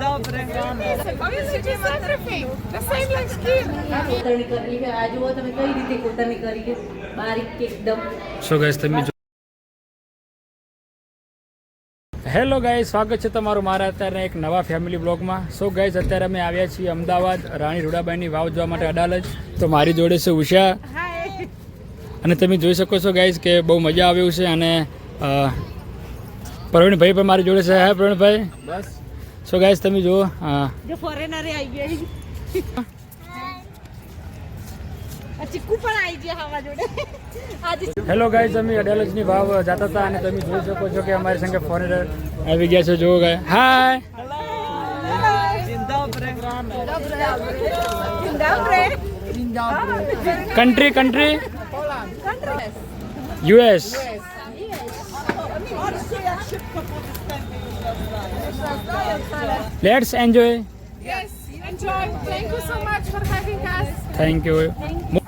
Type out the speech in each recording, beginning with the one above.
dobry. So guys તમે hello guys, સ્વાગત છે તમારું મારા અત્યારે એક નવા ફેમિલી બ્લોગમાં. સો ગાઈસ અત્યારે અમે આવ્યા છીએ અમદાવાદ રાણી રૂડાબાઈની વાવ જોવા માટે અડાલજ. તો મારી જોડે છે ઉષા અને તમે જોઈ શકો છો ગાઈસ કે બહુ મજા આવ્યું છે. અને પ્રવીણભાઈ પણ મારી જોડે છે. હા પ્રવીણભાઈ, બસ. સો ગાઈસ તમે જુઓ, ફોરેનરે આવી ગયા, ચીકુ પણ આવી ગયા હવા જોડે. હેલો ગાઈસ, અમે અડાલજની વાવ જતા હતા અને તમે જોઈ શકો છો કે અમારી સંગે ફોરેનર આવી ગયા છે. જુઓ ગાય, hi. Country US. Let's enjoy. Yes, enjoy. Thank you so much for having us. Thank you. Thank you.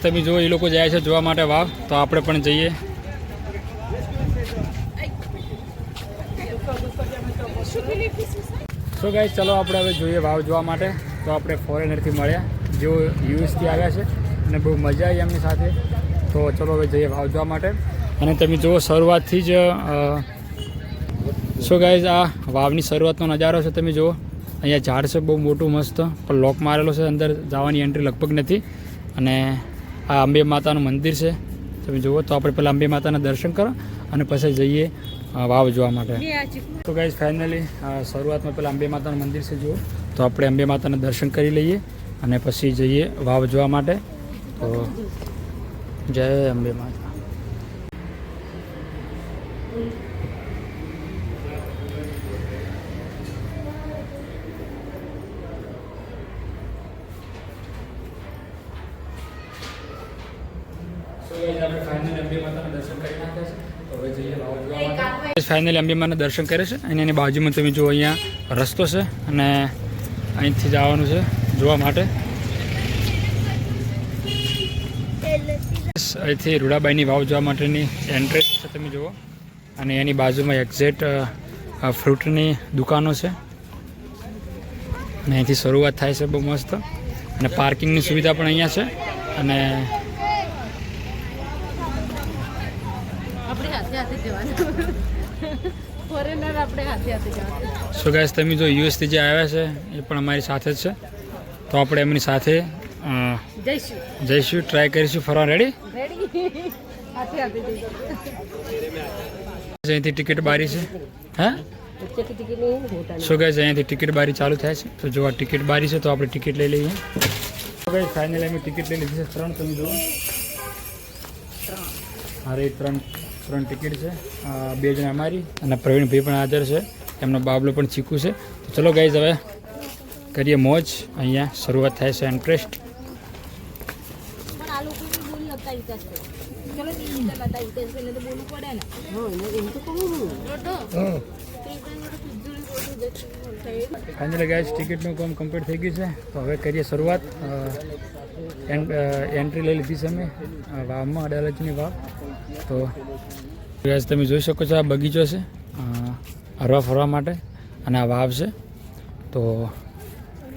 તમે જો એ લોકો જાય છે જોવા માટે વાવ, તો આપણે પણ જઈએ. સો ગાઈસ ચલો આપણે હવે જોઈએ વાવ જોવા માટે. તો આપણે ફોરેનરથી મળ્યા જેઓ યુએસથી આવ્યા છે અને બહુ મજા આવી એમની સાથે. તો ચલો હવે જઈએ વાવ જોવા માટે. અને તમે જુઓ શરૂઆતથી જ સો ગાઈસ આ વાવની શરૂઆતનો નજારો છે. તમે જુઓ અહીંયા ઝાડ છે બહુ મોટું મસ્ત, પણ લોક મારેલો છે, અંદર જવાની એન્ટ્રી લગભગ નથી. અને આ અંબે માતાનું મંદિર છે. તમે જુઓ તો આપણે પહેલાં અંબે માતાના દર્શન કરો અને પછી જઈએ વાવ જોવા માટે. તો ગાઈસ ફાઇનલી શરૂઆતમાં પહેલાં અંબે માતાનું મંદિર છે. જુઓ તો આપણે અંબે માતાના દર્શન કરી લઈએ અને પછી જઈએ વાવ જોવા માટે. તો જય અંબે માતા. ફાઇનલી અંબેમાના દર્શન કરે છે અને એની બાજુમાં તમે જુઓ અહીંયા રસ્તો છે અને અહીંથી જવાનું છે જોવા માટે. અહીંથી રૂડાબાઈની વાવ જોવા માટેની એન્ટ્રેસ છે તમે જુઓ. અને એની બાજુમાં એક્ઝેક્ટ ફ્રૂટની દુકાનો છે અને અહીંથી શરૂઆત થાય છે બહુ મસ્ત. અને પાર્કિંગની સુવિધા પણ અહીંયા છે. અને સો ગાઈસ તમે જો યુએસથી જે આવ્યા છે એ પણ અમારી સાથે જ છે. તો આપણે એમની સાથે જઈશું, ટ્રાય કરીશું ફરવા. રેડી? અહીંથી ટિકિટ બારી છે. હા સો ગાઈસ અહીંયાથી ટિકિટ બારી ચાલુ થાય છે. તો જો આ ટિકિટ બારી છે તો આપણે ટિકિટ લઈ લઈએ. સો ગાઈસ ફાઇનલી અમે ટિકિટ લઈ લીધી છે 3. તમે જુઓ અરે 3 ટિકિટ છે. 2 જણ અમારી અને પ્રવીણભાઈ પણ હાજર છે, એમનો બાબલો પણ ચીકુ છે. તો ચલો ગાઈઝ હવે કરીએ મોજ. અહીંયા શરૂઆત થાય છે એન્ટ્રેસ્ટ. ફાઇનલી ગાઈઝ ટિકિટનું કામ કમ્પ્લીટ થઈ ગયું છે. તો હવે કરીએ શરૂઆત. એન્ટ્રી લઈ લીધી છે અમે વાવમાં, અડાલજની વાવ. તો ગાઈઝ તમે જોઈ શકો છો આ બગીચો છે હરવા ફરવા માટે અને આ વાવ છે. તો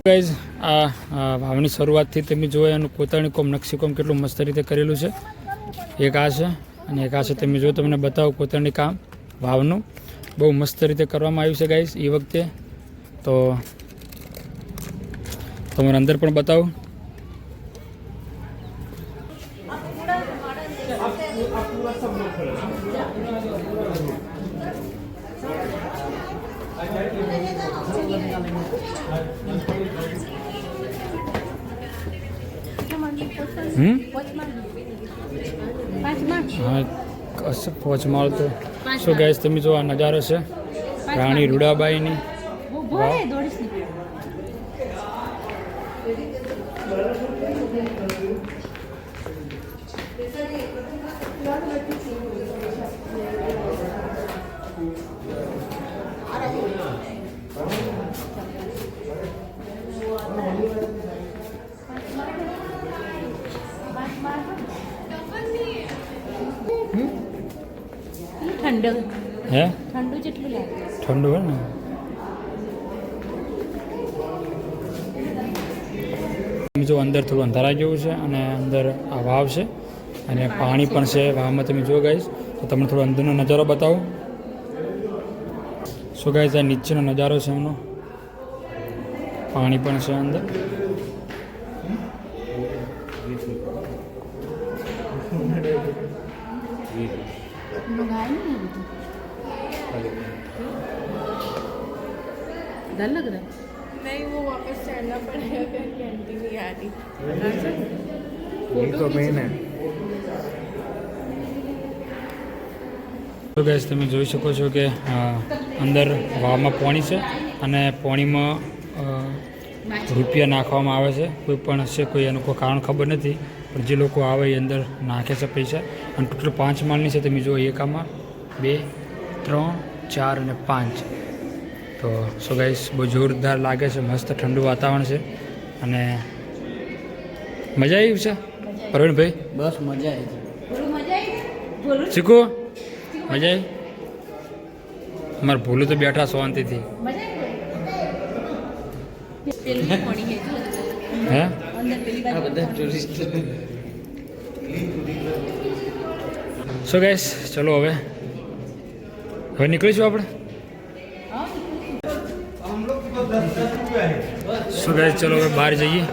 ગાઈઝ આ વાવની શરૂઆતથી તમે જુઓ એનું પોતાનું કોમ નકશીકોમ કેટલું મસ્ત રીતે કરેલું છે. એક આ છે અને એક આ છે. તમે જો તમને બતાવું પોતાની કામ વાવનું બહુ મસ્ત રીતે કરવામાં આવ્યું છે ગાઈઝ એ વખતે. તો તમારે અંદર પણ બતાવું. હા પહોંચમાળ. તો શું ગાઈસ તમે જો આ નજારો છે રાણી રૂડાબાઈની વાવ. ઠંડુ હે ઠંડુ જેટલું લાગે ઠંડુ હોય ને તમે જો અંદર થોડું અંધારા જેવું છે અને અંદર આ વાવ છે અને પાણી પણ છે વાવમાં. તમે જો ગાઈશ તો તમને થોડો અંદરનો નજારો બતાવો. સો ગાઈસ આ નીચેનો નજારો છે એમનો, પાણી પણ છે અંદર. डर लग रहा है नहीं वो वापस चढ़ना पड़ेगा फिर कैंटीन नहीं आ रही तो मेन है। તો ગાઈસ તમે જોઈ શકો છો કે અંદર વાવમાં પાણી છે અને પાણીમાં રૂપિયા નાખવામાં આવે છે. કોઈ પણ હશે, કોઈ એનું કોઈ કારણ ખબર નથી, પણ જે લોકો આવે એ અંદર નાખે છે પૈસા. અને ટોટલ 5 માળની છે. તમે જુઓ, એક આમાં 2, 3, 4 અને 5. તો સો ગાઈસ બહુ જોરદાર લાગે છે, મસ્ત ઠંડુ વાતાવરણ છે અને મજા આવી છે. પ્રવીણભાઈ બસ મજા આવી बोलो मजा आई बोलो ચીકુ મજા આવી? અમારે ભૂલું તો બેઠા શાંતિથી. मजा आई पेली पानी है जो હે अंदर पेली बात બધા ટુરિસ્ટ સો ગાઈસ ચલો હવે નીકળીશું આપણે. સો ગાઈસ ચલો હવે બહાર જઈએ.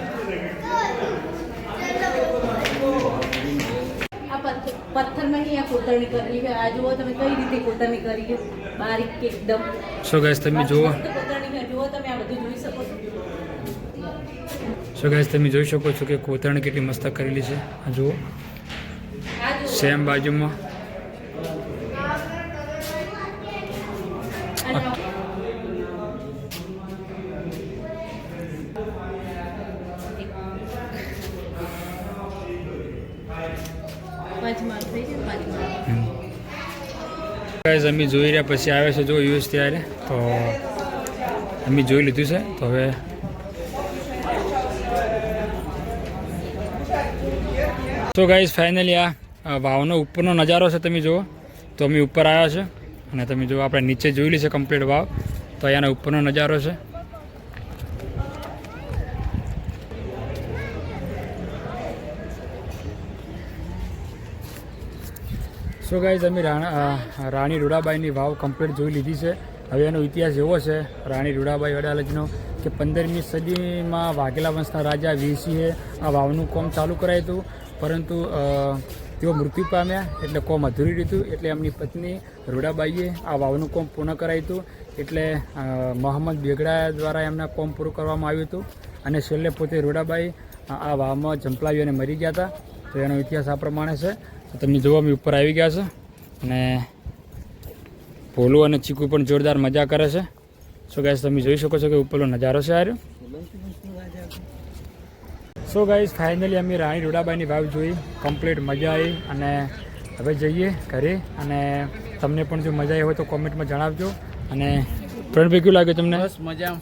पत्थर में ही यहाँ कोतरणी करेली है. आज वो તમે કઈ રીતે કોતરણી કરી છે, બારીક એકદમ. સો ગાઈસ તમે જુઓ, કોતરણી છે, જુઓ તમે આ બધું જોઈ શકો છો. સો ગાઈસ તમે જોઈ શકો છો કે કોતરણી કેટલી મસ્ત કરેલી છે. આ જુઓ, આ જુઓ. સેમ બાજુમાં. પાંચ માળ થઈ છે, 5 માળ. ગાઈસ અમે જોઈ રહ્યા પછી આવે છે જો યુએસ ત્યારે, તો અમે જોઈ લીધું છે. તો હવે તો ગાઈસ ફાઇનલી આ વાવનો ઉપરનો નજારો છે. તમે જુઓ, તો અમે ઉપર આવ્યા છે અને તમે જુઓ આપણે નીચે જોયેલી છે કમ્પ્લીટ વાવ. તો અહીંયાનો ઉપરનો નજારો છે. સો ગાઈઝ અમે રાણી રૂડાબાઈની વાવ કમ્પ્લીટ જોઈ લીધી છે. હવે એનો ઇતિહાસ એવો છે રાણી રૂડાબાઈ વડાલજનો કે 15મી સદીમાં વાઘેલા વંશના રાજા વીરસિંહે આ વાવનું કામ ચાલુ કરાયું હતું, પરંતુ તેઓ મૃત્યુ પામ્યા એટલે કોમ અધૂરી રહ્યું. એટલે એમની પત્ની રૂડાબાઈએ આ વાવનું કામ પૂર્ણ કરાયું હતું. એટલે મોહમ્મદ બેગડા દ્વારા એમના કામ પૂરું કરવામાં આવ્યું હતું અને છેલ્લે પોતે રૂડાબાઈ આ વાવમાં ઝંપલાવી અને મરી ગયા હતા. તો એનો ઇતિહાસ આ પ્રમાણે છે. તો તમે જોવા અમે ઉપર આવી ગયા છે અને ભોલું અને ચીકુ પણ જોરદાર મજા કરે છે. સો ગાઈસ તમે જોઈ શકો છો કે ઉપરનો નજારો છે. આર્યો સો ગાઈસ ફાઇનલી અમે રાણી રૂડાબાઈની વાવ જોઈ, કમ્પ્લીટ મજા આવી અને હવે જઈએ ઘરે. અને તમને પણ જો મજા આવી હોય તો કોમેન્ટમાં જણાવજો. અને પ્રવીણભાઈ કેવું લાગ્યું તમને? બસ મજા,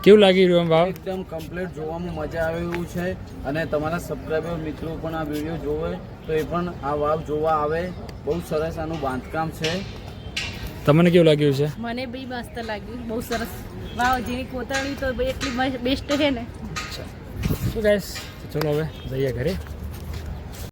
કેવું લાગી રહ્યું વાવ? એકદમ કમ્પ્લીટ જોવામાં મજા આવે એવું છે. અને તમારા સબસ્ક્રાઈબર મિત્રો પણ આ વિડીયો જોવે તો એ પણ આ વાવ જોવા આવે. બહુ સરસ આનું બાંધકામ છે. તમને કેવું લાગ્યું છે? મને બી મસ્ત લાગ્યું, બહુ સરસ વાવ. જેની કોતરણી તો એટલી બેસ્ટ છે ને. સો ગાઈસ ચલો હવે જઈએ ઘરે.